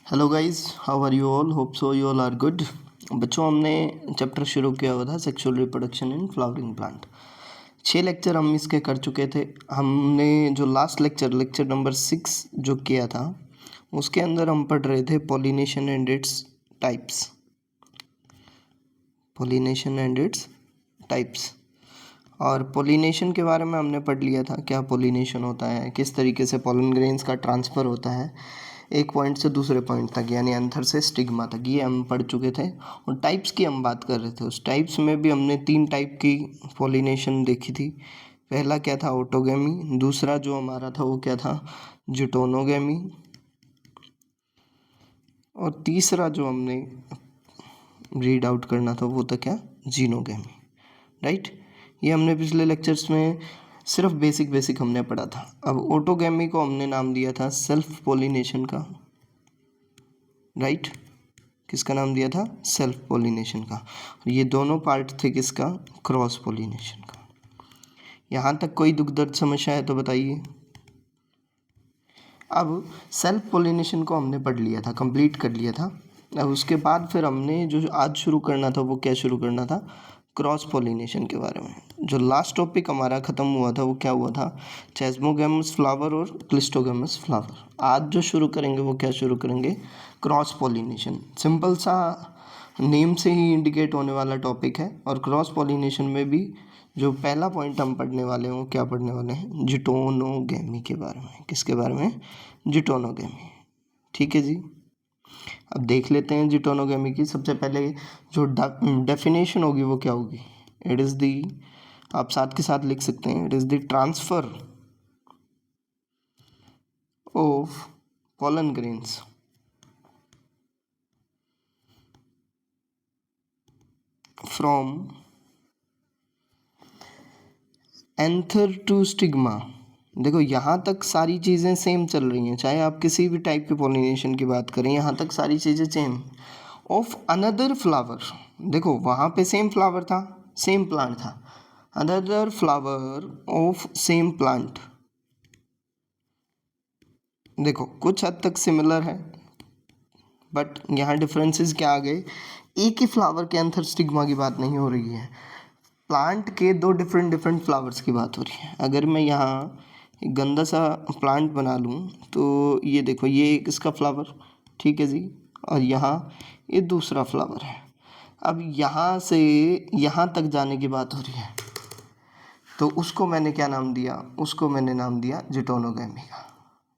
Hello guys, how are you all? Hope so you all are good. बच्चों, हमने chapter शुरू किया हुआ था sexual reproduction in flowering plant. 6 lecture हम इसके कर चुके थे। हमने जो लास्ट लेक्चर नंबर 6 जो किया था, उसके अंदर हम पढ़ रहे थे pollination and its types. Pollination and its types और पॉलिनेशन के बारे में हमने पढ़ लिया था, क्या पॉलिनेशन होता है, किस तरीके से पॉलन ग्रेन्स का ट्रांसफ़र होता है एक पॉइंट से दूसरे पॉइंट तक, यानी एंथर से स्टिग्मा तक। ये हम पढ़ चुके थे। और टाइप्स की हम बात कर रहे थे। उस टाइप्स में भी हमने 3 टाइप की पॉलिनेशन देखी थी। पहला क्या था? ऑटोगेमी। दूसरा जो हमारा था वो क्या था? जिटोनोगेमी। और तीसरा जो हमने रीड आउट करना था वो था क्या? जीनोगेमी। राइट। ये हमने पिछले लेक्चर्स में सिर्फ बेसिक हमने पढ़ा था। अब ऑटोगेमी को हमने नाम दिया था सेल्फ पॉलिनेशन का। राइट। किसका नाम दिया था? सेल्फ पॉलिनेशन का। ये दोनों पार्ट थे किसका? क्रॉस पॉलिनेशन का। यहाँ तक कोई दुख दर्द समस्या है तो बताइए। अब सेल्फ पॉलिनेशन को हमने पढ़ लिया था, कंप्लीट कर लिया था। अब उसके बाद फिर हमने जो आज शुरू करना था वो क्या शुरू करना था? क्रॉस पॉलिनेशन के बारे में। जो लास्ट टॉपिक हमारा ख़त्म हुआ था वो क्या हुआ था? चेस्मोगेमस फ्लावर और क्लिस्टोगेमस फ्लावर। आज जो शुरू करेंगे वो क्या शुरू करेंगे? Cross pollination. सिंपल सा नेम से ही इंडिकेट होने वाला टॉपिक है। और क्रॉस पॉलिनेशन में भी जो पहला पॉइंट हम पढ़ने वाले हैं वो क्या पढ़ने वाले हैं? जिटोनोगेमी के बारे में। किसके बारे में? जिटोनोगेमी। ठीक है जी। अब देख लेते हैं जिटोनोगेमी की। सबसे पहले जो डेफिनेशन होगी वो क्या होगी? इट इज़ दी, आप साथ के साथ लिख सकते हैं, it is the transfer of pollen grains from anther to stigma. देखो, यहाँ तक सारी चीज़ें सेम चल रही हैं, चाहे आप किसी भी टाइप के पॉलिनेशन की बात करें, यहाँ तक सारी चीज़ें सेम। ऑफ अनदर फ्लावर, देखो वहाँ पे सेम फ्लावर था, सेम प्लांट था। Another flower of same plant, देखो कुछ हद तक सिमिलर है, बट यहाँ डिफरेंसेस क्या आ गए? एक ही फ्लावर के एंथर स्टिग्मा की बात नहीं हो रही है, प्लांट के दो डिफरेंट फ्लावर्स की बात हो रही है। अगर मैं यहाँ एक गंदा सा प्लांट बना लूँ तो ये देखो, ये एक इसका फ्लावर, ठीक है जी, और यहाँ ये दूसरा फ्लावर है। अब यहाँ से यहाँ तक जाने की बात हो रही है, तो उसको मैंने क्या नाम दिया? उसको मैंने नाम दिया जिटोनोगेमी का।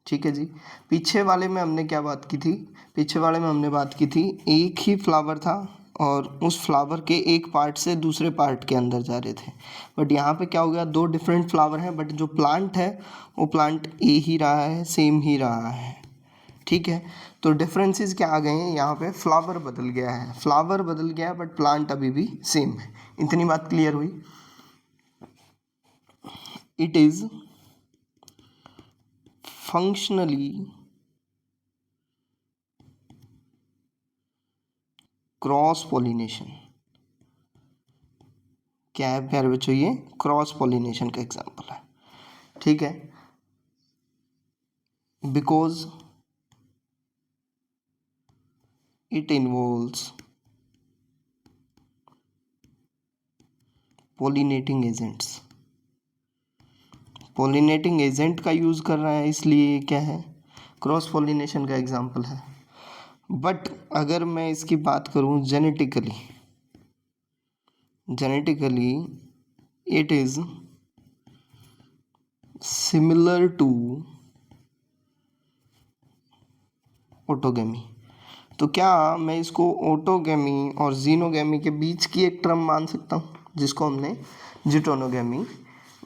ठीक है जी। पीछे वाले में हमने क्या बात की थी? पीछे वाले में हमने बात की थी एक ही फ्लावर था और उस फ्लावर के एक पार्ट से दूसरे पार्ट के अंदर जा रहे थे। बट यहाँ पे क्या हो गया? दो डिफरेंट फ्लावर हैं, बट जो प्लांट है वो प्लांट ए ही रहा है, सेम ही रहा है। ठीक है। तो डिफरेंसेस क्या आ गए हैं यहाँ पे? फ्लावर बदल गया है, फ्लावर बदल गया है, बट प्लांट अभी भी सेम है। इतनी बात क्लियर हुई? It is functionally cross pollination. क्या है प्यारे बच्चों? ये क्रॉस पॉलिनेशन का एग्जाम्पल है। ठीक है। Because it involves pollinating agents. Pollinating agent का यूज़ कर रहा है, इसलिए क्या है? क्रॉस पॉलिनेशन का एग्जाम्पल है। बट अगर मैं इसकी बात करूं genetically it is similar to autogamy. तो क्या मैं इसको ऑटोगेमी और जीनोगेमी के बीच की एक टर्म मान सकता हूँ, जिसको हमने जिटोनोगेमी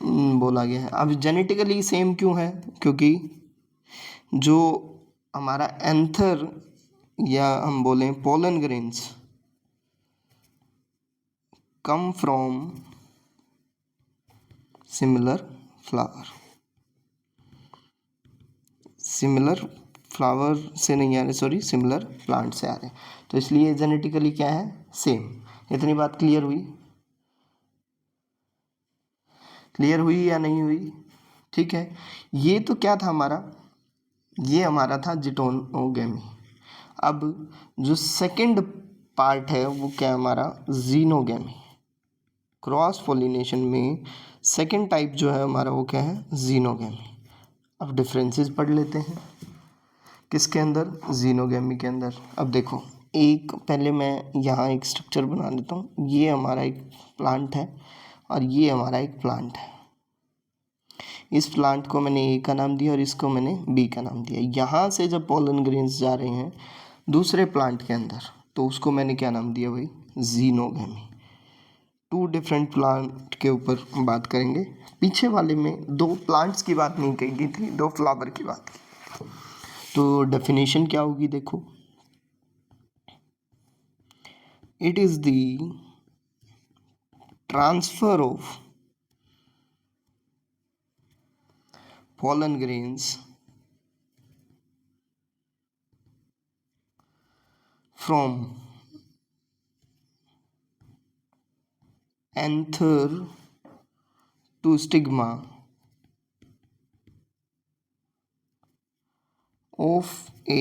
बोला गया है? अब जेनेटिकली सेम क्यों है? क्योंकि जो हमारा एंथर या हम बोलें pollen grains come from similar flower. Similar flower से नहीं आ रहे, सॉरी, सिमिलर प्लांट से आ रहे, तो इसलिए जेनेटिकली क्या है? सेम। इतनी बात क्लियर हुई? क्लियर हुई या नहीं हुई? ठीक है। ये तो क्या था हमारा? ये हमारा था जिटोनोगेमी। अब जो सेकंड पार्ट है वो क्या है हमारा, जीनोगेमी। क्रॉस पॉलिनेशन में सेकंड टाइप जो है हमारा वो क्या है, जीनोगेमी। अब डिफरेंसेस पढ़ लेते हैं किसके अंदर, जीनोगेमी के अंदर। अब देखो, एक पहले मैं यहाँ एक स्ट्रक्चर बना लेता हूँ। ये हमारा एक प्लांट है और ये हमारा एक प्लांट है। इस प्लांट को मैंने ए का नाम दिया और इसको मैंने बी का नाम दिया। यहाँ से जब पॉलन ग्रेन्स जा रहे हैं दूसरे प्लांट के अंदर तो उसको मैंने क्या नाम दिया भाई, जीनोगेमी। टू डिफरेंट प्लांट के ऊपर बात करेंगे। पीछे वाले में दो प्लांट्स की बात नहीं कही गई थी, दो फ्लावर की बात की। तो डेफिनेशन क्या होगी देखो, it is the transfer of pollen grains from anther to stigma of a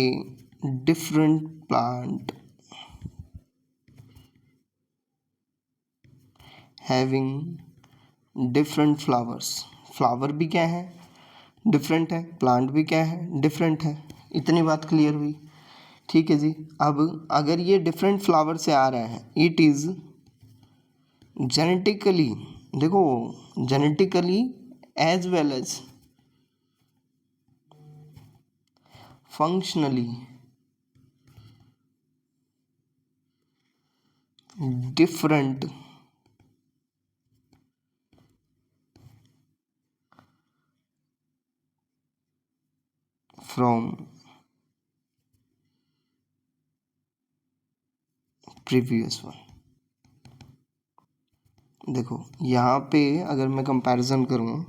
different plant having different flowers। Flower भी क्या है, डिफरेंट है, प्लांट भी क्या है, डिफरेंट है। इतनी बात क्लियर हुई, ठीक है जी। अब अगर ये डिफरेंट फ्लावर से आ रहा है, इट इज़ जेनेटिकली, देखो genetically as well as functionally different from previous one. देखो यहाँ पे अगर मैं कंपैरिजन करूँ,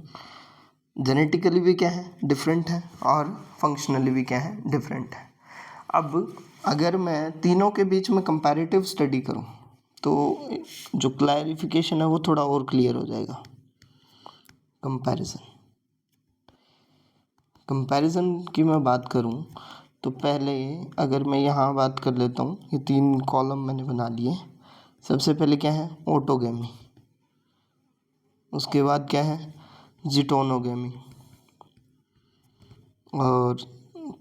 जेनेटिकली भी क्या है, डिफरेंट है, और फंक्शनली भी क्या है, डिफरेंट है। अब अगर मैं तीनों के बीच में कंपैरेटिव स्टडी करूँ तो जो क्लैरिफिकेशन है वो थोड़ा और क्लियर हो जाएगा। कंपैरिजन की मैं बात करूं तो पहले अगर मैं यहाँ बात कर लेता हूँ, ये तीन कॉलम मैंने बना लिए। सबसे पहले क्या है, ऑटोगेमी। उसके बाद क्या है, जिटोनोगेमी। और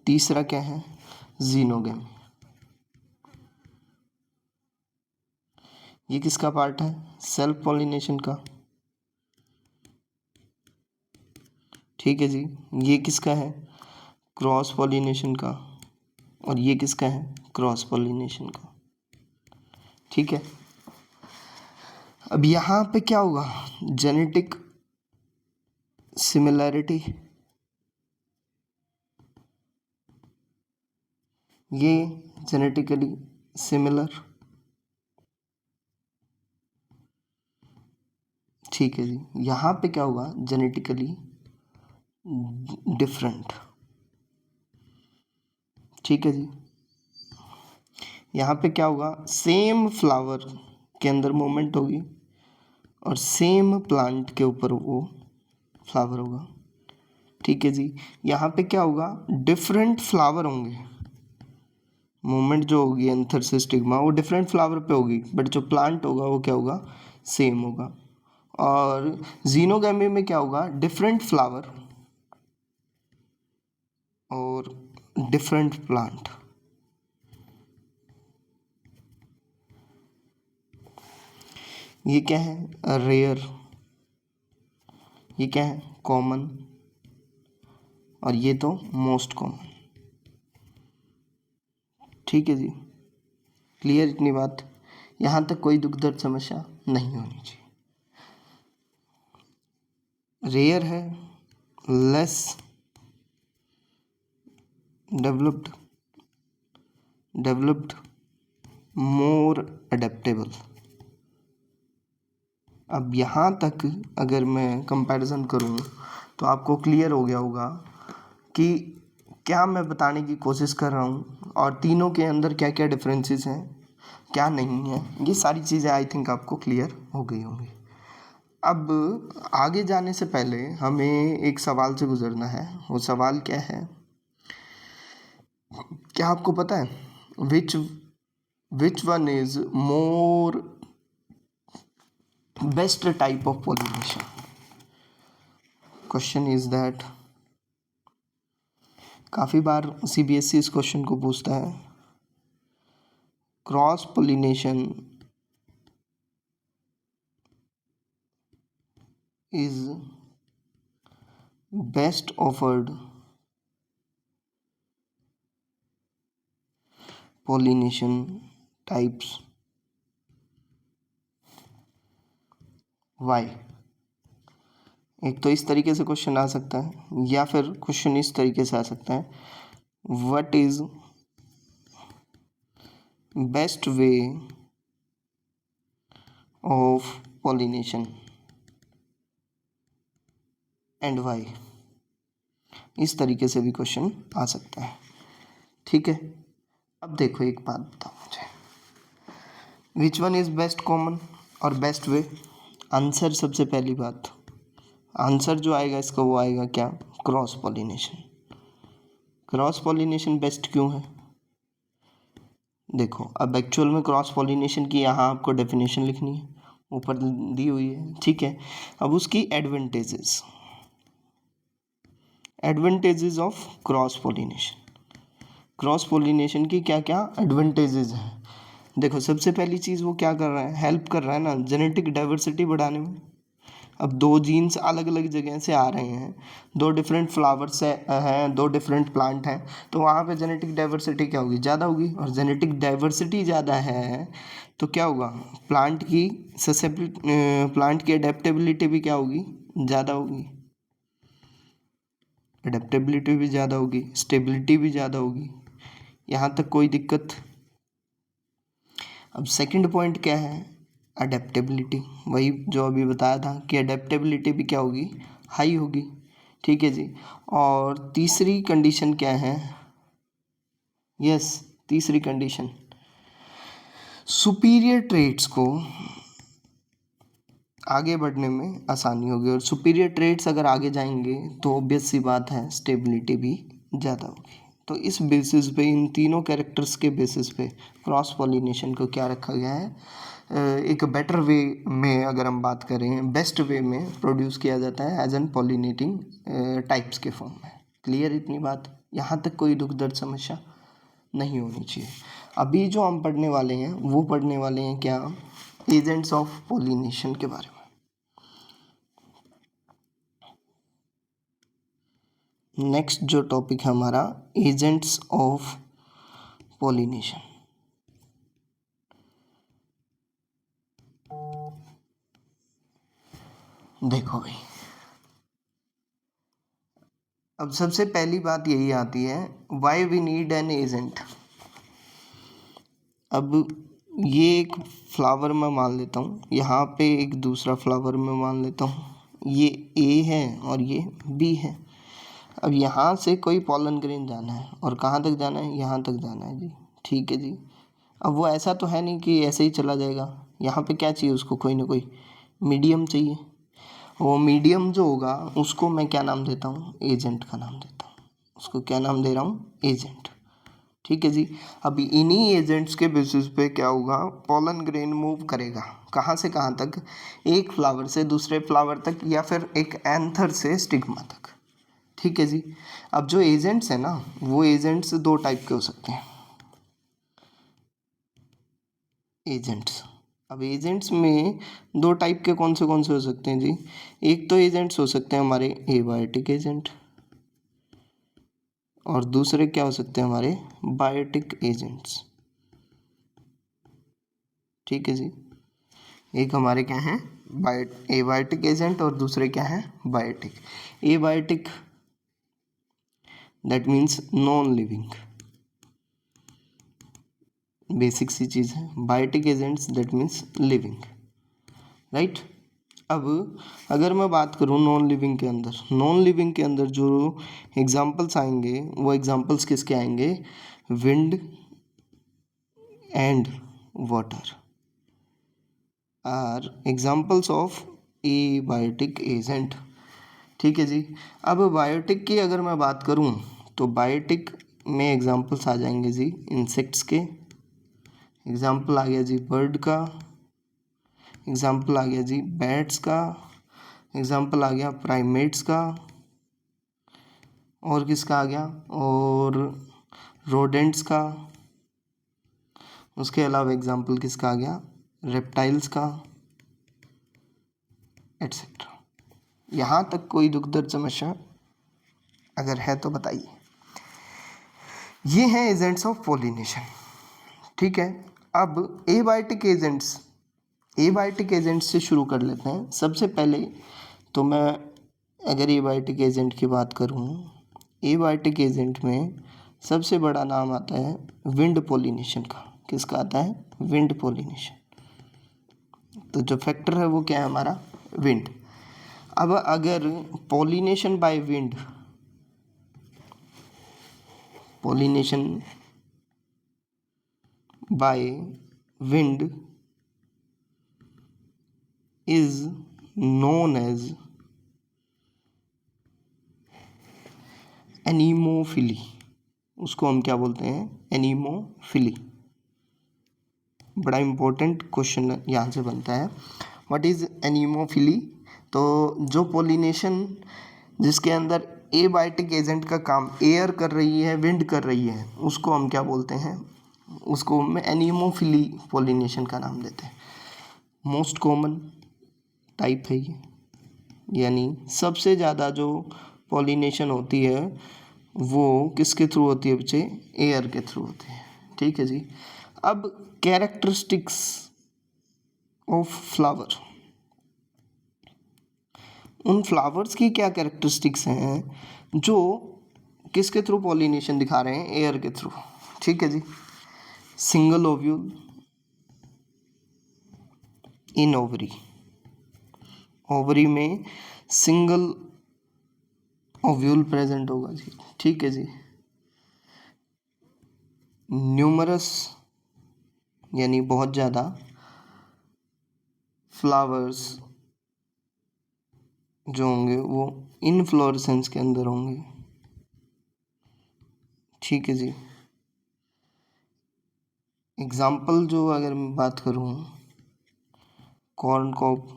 तीसरा क्या है, जीनोगेमी। ये किसका पार्ट है, सेल्फ पॉलिनेशन का, ठीक है जी। ये किसका है, क्रॉस पॉलिनेशन का, और ये किसका है, क्रॉस पॉलिनेशन का, ठीक है। अब यहाँ पे क्या होगा, जेनेटिक सिमिलैरिटी, ये जेनेटिकली सिमिलर, ठीक है जी। यहाँ पे क्या होगा, जेनेटिकली डिफरेंट, ठीक है जी। यहाँ पे क्या होगा, सेम फ्लावर के अंदर मूवमेंट होगी और सेम प्लांट के ऊपर वो फ्लावर होगा, ठीक है जी। यहाँ पे क्या होगा, डिफरेंट फ्लावर होंगे, मूवमेंट जो होगी एंथर से स्टिग्मा वो डिफरेंट फ्लावर पे होगी, बट जो प्लांट होगा वो क्या होगा, सेम होगा। और जीनोगेमी में क्या होगा, डिफरेंट फ्लावर और डिफरेंट प्लांट। ये क्या है, रेयर, ये क्या है, कॉमन, और ये तो मोस्ट कॉमन, ठीक है जी। क्लियर इतनी बात, यहाँ तक कोई दुख दर्द समस्या नहीं होनी चाहिए। रेयर है, लेस डेवलप्ड, मोर अडेप्टेबल। अब यहाँ तक अगर मैं कंपैरिजन करूँ तो आपको क्लियर हो गया होगा कि क्या मैं बताने की कोशिश कर रहा हूँ और तीनों के अंदर क्या क्या डिफरेंसेस हैं, क्या नहीं है। ये सारी चीज़ें आई थिंक आपको क्लियर हो गई होंगी। अब आगे जाने से पहले हमें एक सवाल से गुजरना है। वो सवाल क्या है, क्या आपको पता है which one is more best type of pollination? Question is that काफ़ी बार CBSE इस क्वेश्चन को पूछता है. Cross pollination is best offered pollination types. Why? एक तो इस तरीके से क्वेश्चन आ सकता है, या फिर क्वेश्चन इस तरीके से आ सकता है, what is best way of pollination and why. इस तरीके से भी क्वेश्चन आ सकता है. ठीक है, अब देखो एक बात बताओ मुझे, which one is best common और बेस्ट वे. आंसर, सबसे पहली बात, आंसर जो आएगा इसका वो आएगा क्या? Cross pollination. Cross pollination best क्यों है? देखो, अब एक्चुअल में क्रॉस पॉलिनेशन की यहाँ आपको डेफिनेशन लिखनी है, ऊपर दी हुई है. ठीक है, अब उसकी advantages of cross pollination. Cross pollination की क्या क्या एडवांटेजेस हैं? देखो, सबसे पहली चीज़ वो क्या कर रहा है? हेल्प कर रहा है ना जेनेटिक डाइवर्सिटी बढ़ाने में. अब दो जीन्स अलग अलग जगह से आ रहे हैं, दो डिफरेंट फ्लावर्स हैं, दो डिफरेंट प्लांट हैं, तो वहाँ पे जेनेटिक डाइवर्सिटी क्या होगी? ज़्यादा होगी. और जेनेटिक डाइवर्सिटी ज़्यादा है तो क्या होगा? प्लांट की अडेप्टेबिलिटी भी क्या होगी? ज़्यादा होगी. अडेप्टेबिलिटी भी ज़्यादा होगी, स्टेबिलिटी भी ज़्यादा होगी. यहाँ तक कोई दिक्कत? अब सेकंड पॉइंट क्या है? अडेप्टेबिलिटी. वही जो अभी बताया था कि अडेप्टेबिलिटी भी क्या होगी? हाई होगी. ठीक है जी. और तीसरी कंडीशन क्या है? यस, तीसरी कंडीशन, सुपीरियर ट्रेट्स को आगे बढ़ने में आसानी होगी. और सुपीरियर ट्रेट्स अगर आगे जाएंगे तो ऑब्वियस सी बात है स्टेबिलिटी भी ज़्यादा होगी. तो इस बेसिस पे, इन तीनों कैरेक्टर्स के बेसिस पे क्रॉस पॉलिनेशन को क्या रखा गया है? एक बेटर वे में, अगर हम बात करें, बेस्ट वे में प्रोड्यूस किया जाता है एज एन पॉलिनेटिंग टाइप्स के फॉर्म में. क्लियर इतनी बात? यहाँ तक कोई दुख दर्द समस्या नहीं होनी चाहिए. अभी जो हम पढ़ने वाले हैं वो पढ़ने वाले हैं क्या? एजेंट्स ऑफ पॉलिनेशन के बारे में. नेक्स्ट जो टॉपिक है हमारा, एजेंट्स ऑफ पॉलिनेशन. देखो भाई, अब सबसे पहली बात यही आती है, why we need an agent. अब ये एक फ्लावर मैं मान लेता हूँ, यहाँ पे एक दूसरा फ्लावर मैं मान लेता हूँ, ये ए है और ये बी है. अब यहाँ से कोई पॉलन ग्रेन जाना है, और कहाँ तक जाना है? यहाँ तक जाना है जी. ठीक है जी. अब वो ऐसा तो है नहीं कि ऐसे ही चला जाएगा. यहाँ पे क्या चाहिए उसको? कोई ना कोई मीडियम चाहिए. वो मीडियम जो होगा उसको मैं क्या नाम देता हूँ? एजेंट का नाम देता हूँ. उसको क्या नाम दे रहा हूँ? एजेंट. ठीक है जी. अभी इन्हीं एजेंट्स के बेसिस पे क्या होगा? पॉलन ग्रेन मूव करेगा. कहाँ से कहाँ तक? एक फ्लावर से दूसरे फ्लावर तक, या फिर एक एंथर से स्टिग्मा तक. ठीक है जी. अब जो एजेंट्स हैं ना, वो एजेंट्स दो टाइप के हो सकते हैं. एजेंट्स, अब एजेंट्स में दो टाइप के कौन से हो सकते हैं जी? एक तो एजेंट्स हो सकते हैं हमारे एबायोटिक एजेंट, और दूसरे क्या हो सकते हैं? हमारे बायोटिक एजेंट्स. ठीक है जी. एक हमारे क्या हैं? एबायोटिक एजेंट, और दूसरे क्या हैं? Biotic. Abiotic that means non living, basic सी चीज़ है. Biotic agents that means living. Right. अब अगर मैं बात करूँ नॉन लिविंग के अंदर जो एग्जाम्पल्स आएंगे, वो एग्जाम्पल्स किसके आएंगे? Wind and water are examples of abiotic agent. ठीक है जी. अब बायोटिक की अगर मैं बात करूँ तो बायोटिक में एग्जाम्पल्स आ जाएंगे जी इंसेक्ट्स के, एग्जाम्पल आ गया जी बर्ड का, एग्जाम्पल आ गया जी बैट्स का, एग्जाम्पल आ गया प्राइमेट्स का, और किसका आ गया, और रोडेंट्स का, उसके अलावा एग्जाम्पल किसका आ गया, रेप्टाइल्स का, एट्सेट्रा। यहाँ तक कोई दुख दर्द समस्या अगर है तो बताइए। ये हैं एजेंट्स ऑफ पॉलिनेशन। ठीक है, अब एबायोटिक एजेंट्स से शुरू कर लेते हैं। सबसे पहले तो मैं अगर एबायोटिक एजेंट की बात करूँ, एबायोटिक एजेंट में सबसे बड़ा नाम आता है विंड पॉलिनेशन का। किसका आता है, विंड पॉलिनेशन। तो जो फैक्टर है वो क्या है हमारा, विंड। अब अगर pollination by wind, pollination by wind is known as anemophily. उसको हम क्या बोलते हैं, एनीमोफिली। बड़ा इंपॉर्टेंट क्वेश्चन यहाँ से बनता है, व्हाट इज एनीमोफिली। तो जो पोलिनेशन जिसके अंदर एबायोटिक एजेंट का काम एयर कर रही है, विंड कर रही है, उसको हम क्या बोलते हैं, उसको हम एनीमोफिली पोलिनेशन का नाम देते हैं। मोस्ट कॉमन टाइप है ये, यानी सबसे ज़्यादा जो पोलिनेशन होती है वो किसके थ्रू होती है बच्चे, एयर के थ्रू होती है। ठीक है जी। अब कैरेक्टरिस्टिक्स ऑफ फ्लावर, उन फ्लावर्स की क्या कैरेक्टरिस्टिक्स हैं जो किसके थ्रू पॉलिनेशन दिखा रहे हैं, एयर के थ्रू। ठीक है जी। Single ovule in ovary, ovary में सिंगल ओव्यूल प्रेजेंट होगा जी। ठीक है जी। न्यूमरस यानी बहुत ज़्यादा फ्लावर्स जो होंगे वो इनफ्लोरेसेंस के अंदर होंगे। ठीक है जी। एग्जाम्पल जो अगर मैं बात करूँ, कॉर्न कॉब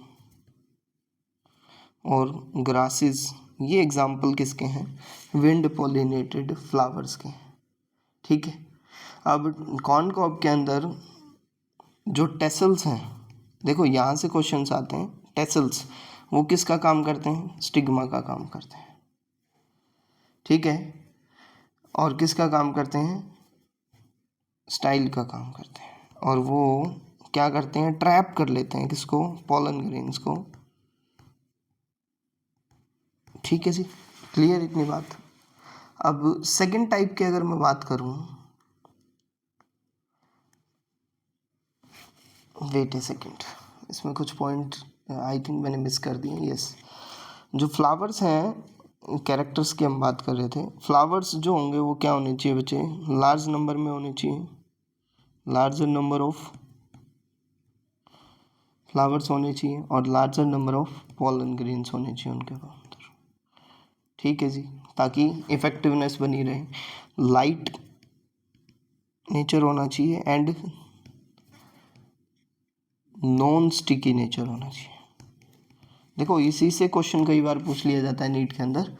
और ग्रासेस, ये एग्जाम्पल किसके हैं, विंड पॉलिनेटेड फ्लावर्स के। ठीक है। अब कॉर्न कॉब के अंदर जो टेसल्स हैं, देखो यहाँ से क्वेश्चंस आते हैं, टेसल्स वो किसका काम करते हैं, स्टिग्मा का काम करते हैं। ठीक है। और किसका काम करते हैं, स्टाइल का काम करते हैं। और वो क्या करते हैं, ट्रैप कर लेते हैं किसको, पॉलन ग्रेन्स को। ठीक है जी, क्लियर इतनी बात। अब सेकंड टाइप की अगर मैं बात करूं, वेट ए सेकंड, इसमें कुछ पॉइंट आई थिंक मैंने मिस कर दिए। यस, जो फ्लावर्स हैं, कैरेक्टर्स की हम बात कर रहे थे। फ्लावर्स जो होंगे वो क्या होने चाहिए बच्चे, लार्ज नंबर में होने चाहिए, लार्जर नंबर ऑफ फ्लावर्स होने चाहिए, और larger number of pollen grains होने चाहिए उनके अंदर। ठीक है जी, ताकि इफेक्टिवनेस बनी रहे। लाइट नेचर होना चाहिए एंड नॉन स्टिकी नेचर होना चाहिए। देखो इसी से क्वेश्चन कई बार पूछ लिया जाता है नीट के अंदर।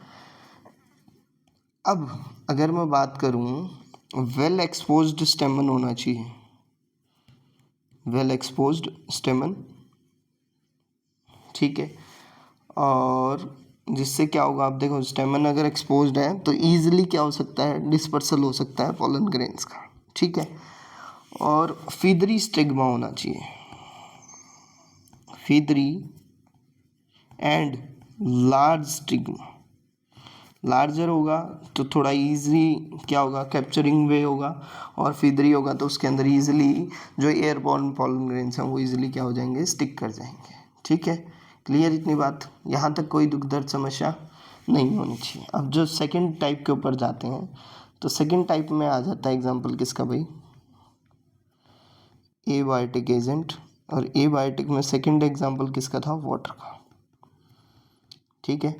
अब अगर मैं बात करूं, वेल एक्सपोज्ड स्टेमन होना चाहिए, वेल एक्सपोज्ड स्टेमन। ठीक है। और जिससे क्या होगा, आप देखो स्टेमन अगर एक्सपोज्ड है तो ईजिली क्या हो सकता है, डिस्पर्सल हो सकता है पॉलन ग्रेन्स का। ठीक है। और फीदरी स्टिग्मा होना चाहिए, फीदरी एंड लार्ज स्टिग्मा। लार्जर होगा तो थोड़ा इजी क्या होगा, कैप्चरिंग वे होगा, और फीदरी होगा तो उसके अंदर इजीली जो एयरबॉर्न पॉलन ग्रेन्स हैं वो इजीली क्या हो जाएंगे, स्टिक कर जाएंगे। ठीक है, क्लियर इतनी बात। यहाँ तक कोई दुख दर्द समस्या नहीं होनी चाहिए। अब जो सेकंड टाइप के ऊपर जाते हैं, तो सेकंड टाइप में आ जाता है एग्जाम्पल किसका भाई, एबायोटिक एजेंट। और एबायोटिक में सेकंड एग्जाम्पल किसका था, वाटर का। ठीक है।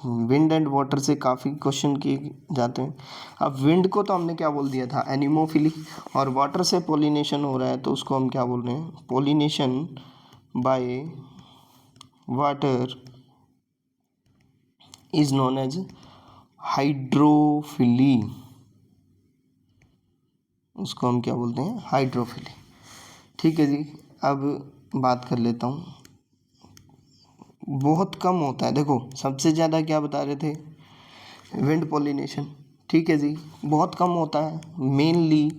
विंड एंड वाटर से काफ़ी क्वेश्चन किए जाते हैं। अब विंड को तो हमने क्या बोल दिया था, एनिमोफिली, और वाटर से पोलिनेशन हो रहा है तो उसको हम क्या बोल रहे हैं, pollination by water is known as hydrophily. उसको हम क्या बोलते हैं, हाइड्रोफिली। ठीक है जी। अब बात कर लेता हूँ, बहुत कम होता है, देखो सबसे ज़्यादा क्या बता रहे थे, विंड पोलिनेशन। ठीक है जी, बहुत कम होता है, मेनली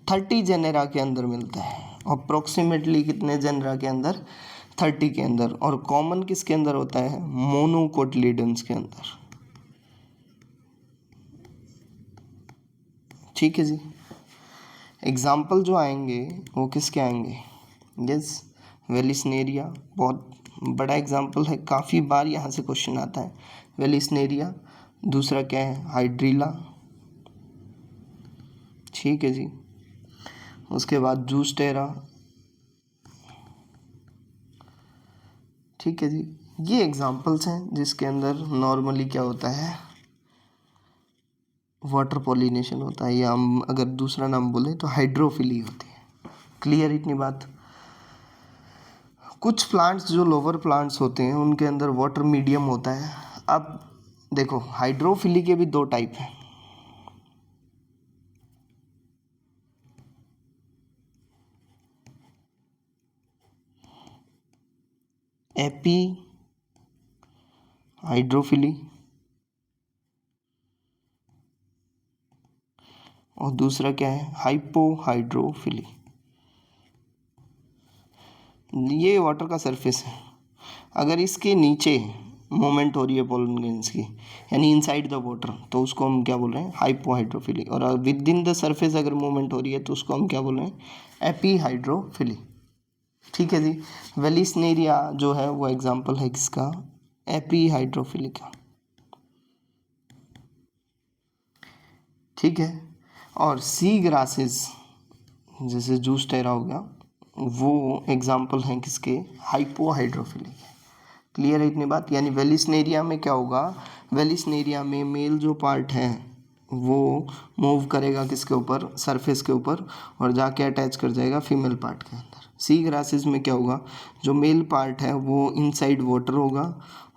30 जेनेरा के अंदर मिलता है, अप्रोक्सीमेटली कितने जेनेरा के अंदर, 30 के अंदर। और कॉमन किसके अंदर होता है, मोनोकोटिलिडन्स के अंदर। ठीक है जी। एग्जाम्पल जो आएंगे वो किसके आएंगे, यस, वेलिस्नेरिया, बहुत बड़ा एग्जाम्पल है, काफ़ी बार यहाँ से क्वेश्चन आता है, वेलिस्नेरिया। दूसरा क्या है, हाइड्रीला। ठीक है जी। उसके बाद जूस्टेरा। ठीक है जी। ये एग्जाम्पल्स हैं जिसके अंदर नॉर्मली क्या होता है, वाटर पॉलिनेशन होता है, या हम अगर दूसरा नाम बोले तो हाइड्रोफिली होती है। क्लियर इतनी बात। कुछ प्लांट्स जो लोअर प्लांट्स होते हैं उनके अंदर वाटर मीडियम होता है। अब देखो हाइड्रोफिली के भी दो टाइप हैं, एपी हाइड्रोफिली और दूसरा क्या है, हाइपो हाइड्रोफिली। ये वाटर का सरफेस है, अगर इसके नीचे मूवमेंट हो रही है पोलन ग्रेन्स की, यानी इनसाइड द वाटर, तो उसको हम क्या बोल रहे हैं, हाइपो हाइड्रोफिली। और विद इन द सरफेस अगर मूवमेंट हो रही है तो उसको हम क्या बोल रहे हैं, एपी हाइड्रोफिली। ठीक है जी। वेलिस्नेरिया जो है वो एग्जाम्पल है किसका, एपी हाइड्रोफिली का। ठीक है। और सी ग्रासेस जैसे जूस टेरा हो गया, वो एग्जाम्पल हैं किसके, हाइपो हाइड्रोफिली के। क्लियर है इतनी बात। यानी वेलिस्नेरिया में क्या होगा, वेलिस्नेरिया में मेल जो पार्ट है वो मूव करेगा किसके ऊपर, सरफेस के ऊपर, और जाके अटैच कर जाएगा फीमेल पार्ट के अंदर। सी ग्रासेस में क्या होगा, जो मेल पार्ट है वो इनसाइड वाटर होगा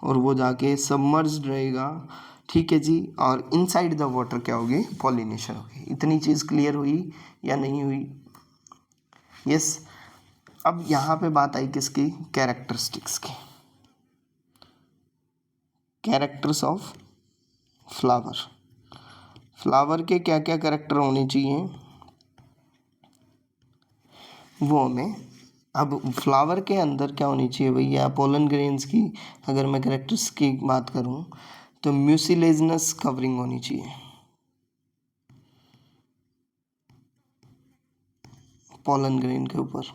और वो जाके सबमर्ज्ड रहेगा। ठीक है जी। और इनसाइड द वाटर क्या होगी, पॉलिनेशन होगी। इतनी चीज़ क्लियर हुई या नहीं हुई, यस। अब यहाँ पे बात आई किसकी, कैरेक्टरिस्टिक्स की, कैरेक्टर्स ऑफ फ्लावर। फ्लावर के क्या क्या कैरेक्टर होने चाहिए वो हमें, अब फ्लावर के अंदर क्या होनी चाहिए भैया, पोलन ग्रेन्स की अगर मैं कैरेक्टर्स की बात करूं तो म्यूसिलेजनस कवरिंग होनी चाहिए, पोलन ग्रेन के ऊपर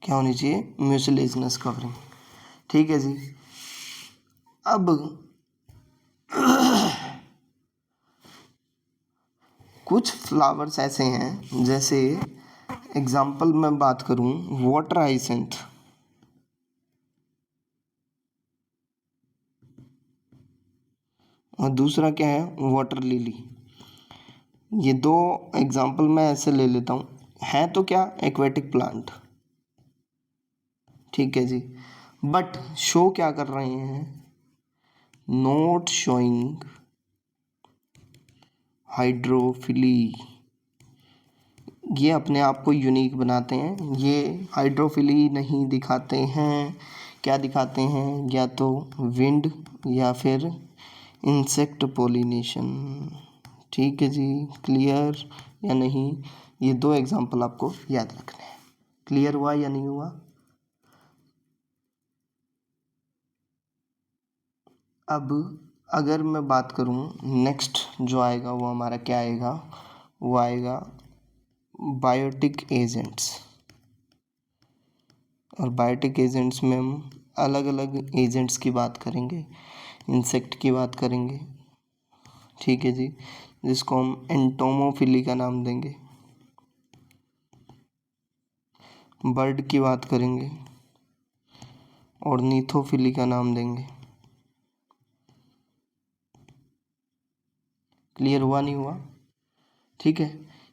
क्या होनी चाहिए, म्यूसिलेजनस कवरिंग। ठीक है जी। अब कुछ फ्लावर्स ऐसे हैं, जैसे एग्जाम्पल मैं बात करूं, वाटर हाइसेंथ, और दूसरा क्या है, वाटर लिली। ये दो एग्जाम्पल मैं ऐसे ले लेता हूँ, है तो क्या, एक्वेटिक प्लांट। ठीक है जी। बट शो क्या कर रहे हैं, नॉट शोइंग हाइड्रोफिली। ये अपने आप को यूनिक बनाते हैं, ये हाइड्रोफिली नहीं दिखाते हैं। क्या दिखाते हैं, या तो विंड या फिर इंसेक्ट पोलिनेशन। ठीक है जी। क्लियर या नहीं, ये दो एग्जाम्पल आपको याद रखने हैं। क्लियर हुआ या नहीं हुआ। अब अगर मैं बात करूं, नेक्स्ट जो आएगा वो हमारा क्या आएगा, वो आएगा बायोटिक एजेंट्स। और बायोटिक एजेंट्स में हम अलग अलग एजेंट्स की बात करेंगे, इंसेक्ट की बात करेंगे। ठीक है जी। जिसको हम एंटोमोफिली का नाम देंगे, बर्ड की बात करेंगे और नीथोफिली का नाम देंगे। क्लियर हुआ नहीं हुआ? ठीक है,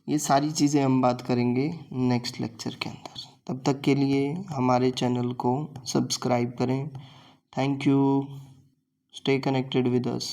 ये सारी चीज़ें हम बात करेंगे नेक्स्ट लेक्चर के अंदर। तब तक के लिए हमारे चैनल को सब्सक्राइब करें। Thank you, stay connected with us.